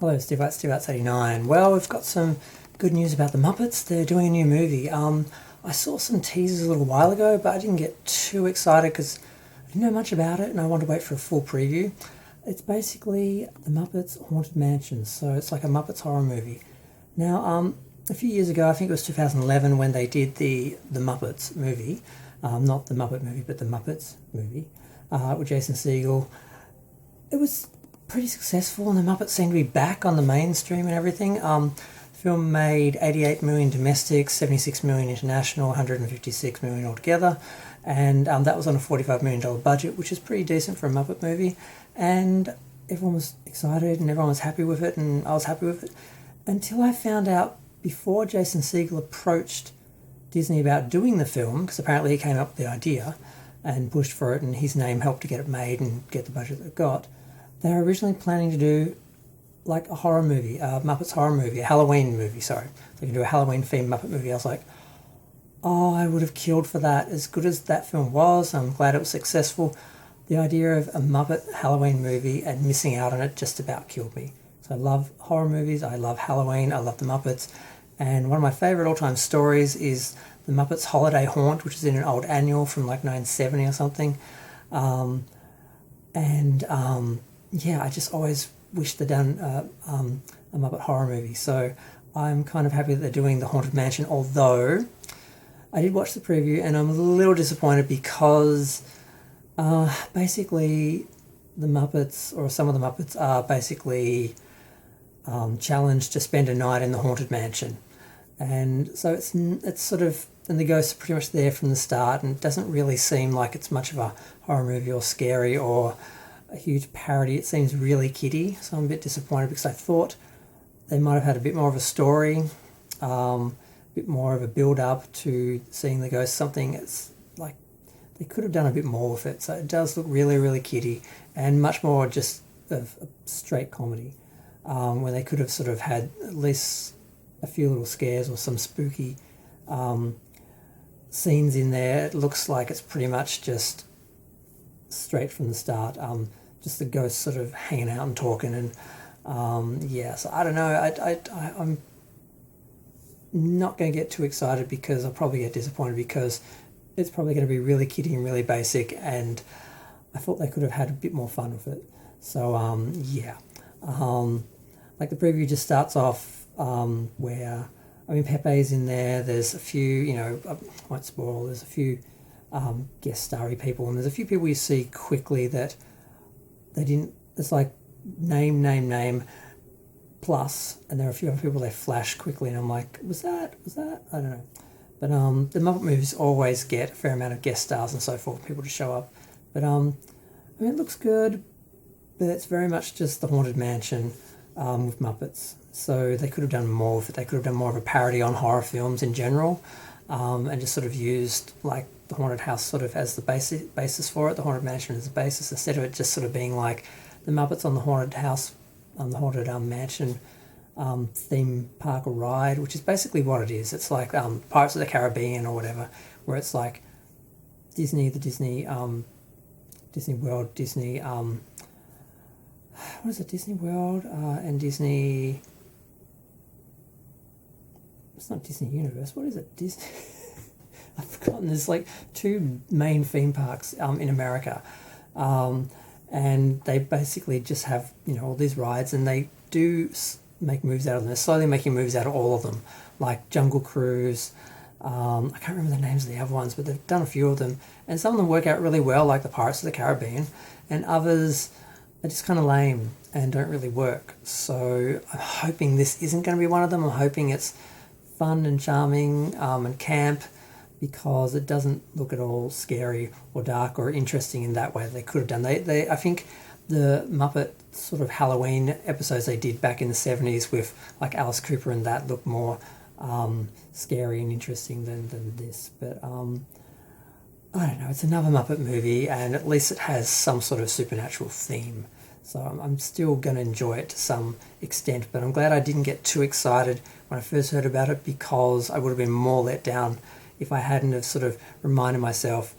Hello, Steve Arts89. Well, we've got some good news about the Muppets. They're doing a new movie. I saw some teasers a little while ago, but I didn't get too excited because I didn't know much about it and I wanted to wait for a full preview. It's basically the Muppets Haunted Mansion, so it's like a Muppets horror movie. Now, a few years ago, I think it was 2011 when they did the Muppets movie, not the Muppet movie, but the Muppets movie, with Jason Segel. It was pretty successful and the Muppets seem to be back on the mainstream and everything. The film made 88 million domestic, 76 million international, 156 million altogether, and that was on a $45 million budget, which is pretty decent for a Muppet movie, and everyone was excited and everyone was happy with it, and I was happy with it until I found out before Jason Segel approached Disney about doing the film, because apparently he came up with the idea and pushed for it and his name helped to get it made and get the budget that it got. They were originally planning to do like a horror movie, a Muppets horror movie, a Halloween movie, sorry. They can do a Halloween themed Muppet movie. I was like, oh, I would have killed for that. As good as that film was, I'm glad it was successful. The idea of a Muppet Halloween movie and missing out on it just about killed me. So I love horror movies, I love Halloween, I love the Muppets. And one of my favourite all-time stories is the Muppets Holiday Haunt, which is in an old annual from like 1970 or something. Yeah, I just always wished they'd done a Muppet horror movie. So I'm kind of happy that they're doing the Haunted Mansion, although I did watch the preview and I'm a little disappointed because basically the Muppets, or some of the Muppets, are basically challenged to spend a night in the Haunted Mansion. And so it's sort of, and the ghosts are pretty much there from the start, and it doesn't really seem like it's much of a horror movie or scary or a huge parody. It seems really kiddie, so I'm a bit disappointed because I thought they might have had a bit more of a story, a bit more of a build-up to seeing the ghost. Something it's like they could have done a bit more with it. So it does look really, really kiddie and much more just of a straight comedy, where they could have sort of had at least a few little scares or some spooky scenes in there. It looks like it's pretty much just straight from the start, just the ghosts sort of hanging out and talking, and yeah, so I don't know, I'm not going to get too excited because I'll probably get disappointed because it's probably going to be really kiddie and really basic, and I thought they could have had a bit more fun with it. So yeah, like the preview just starts off where, I mean, Pepe's in there, there's a few, you know, I won't spoil, there's a few guest starry people, and there's a few people you see quickly that they didn't, it's like name plus, and there are a few other people they flash quickly and I'm like, was that I don't know. But the Muppet movies always get a fair amount of guest stars and so forth, people to show up, but I mean, it looks good, but it's very much just the Haunted Mansion with Muppets, so they could have done more with it. They could have done more of a parody on horror films in general, and just sort of used like the haunted house sort of as the basis for it, the Haunted Mansion as the basis, instead of it just sort of being like the Muppets on the haunted house, the haunted mansion theme park ride, which is basically what it is. It's like Pirates of the Caribbean or whatever, where it's like Disney World, Disney, what is it, Disney World and Disney, it's not Disney Universe, what is it, Disney, I've forgotten. There's like two main theme parks in America, and they basically just have, you know, all these rides, and they do make movies out of them. They're slowly making movies out of all of them, like Jungle Cruise. I can't remember the names of the other ones, but they've done a few of them, and some of them work out really well, like the Pirates of the Caribbean, and others are just kind of lame and don't really work. So I'm hoping this isn't going to be one of them. I'm hoping it's fun and charming and camp, because it doesn't look at all scary or dark or interesting in that way they could have done. They I think the Muppet sort of Halloween episodes they did back in the 70s with like Alice Cooper and that looked more scary and interesting than this. But I don't know, it's another Muppet movie and at least it has some sort of supernatural theme. So I'm still going to enjoy it to some extent, but I'm glad I didn't get too excited when I first heard about it, because I would have been more let down if I hadn't have sort of reminded myself,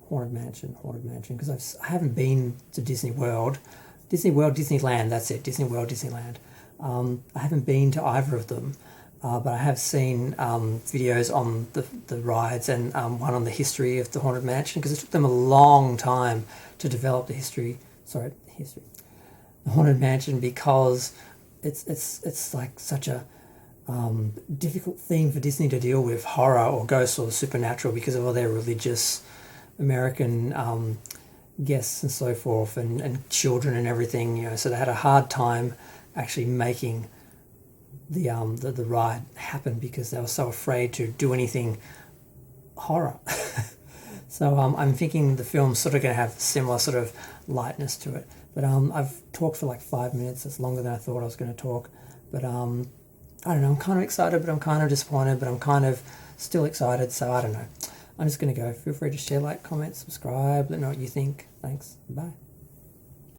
Haunted Mansion, because I haven't been to Disneyland, that's it, Disney World, Disneyland. I haven't been to either of them, but I have seen videos on the rides and one on the history of the Haunted Mansion, because it took them a long time to develop the history. The Haunted Mansion, because it's like such a difficult theme for Disney to deal with, horror or ghosts or supernatural, because of all their religious American guests and so forth, and children and everything. So they had a hard time actually making the ride happen, because they were so afraid to do anything horror. So I'm thinking the film's sort of going to have similar sort of lightness to it. But I've talked for like 5 minutes. It's longer than I thought I was going to talk. But I don't know. I'm kind of excited, but I'm kind of disappointed. But I'm kind of still excited. So I don't know. I'm just going to go. Feel free to share, like, comment, subscribe. Let me know what you think. Thanks. Bye.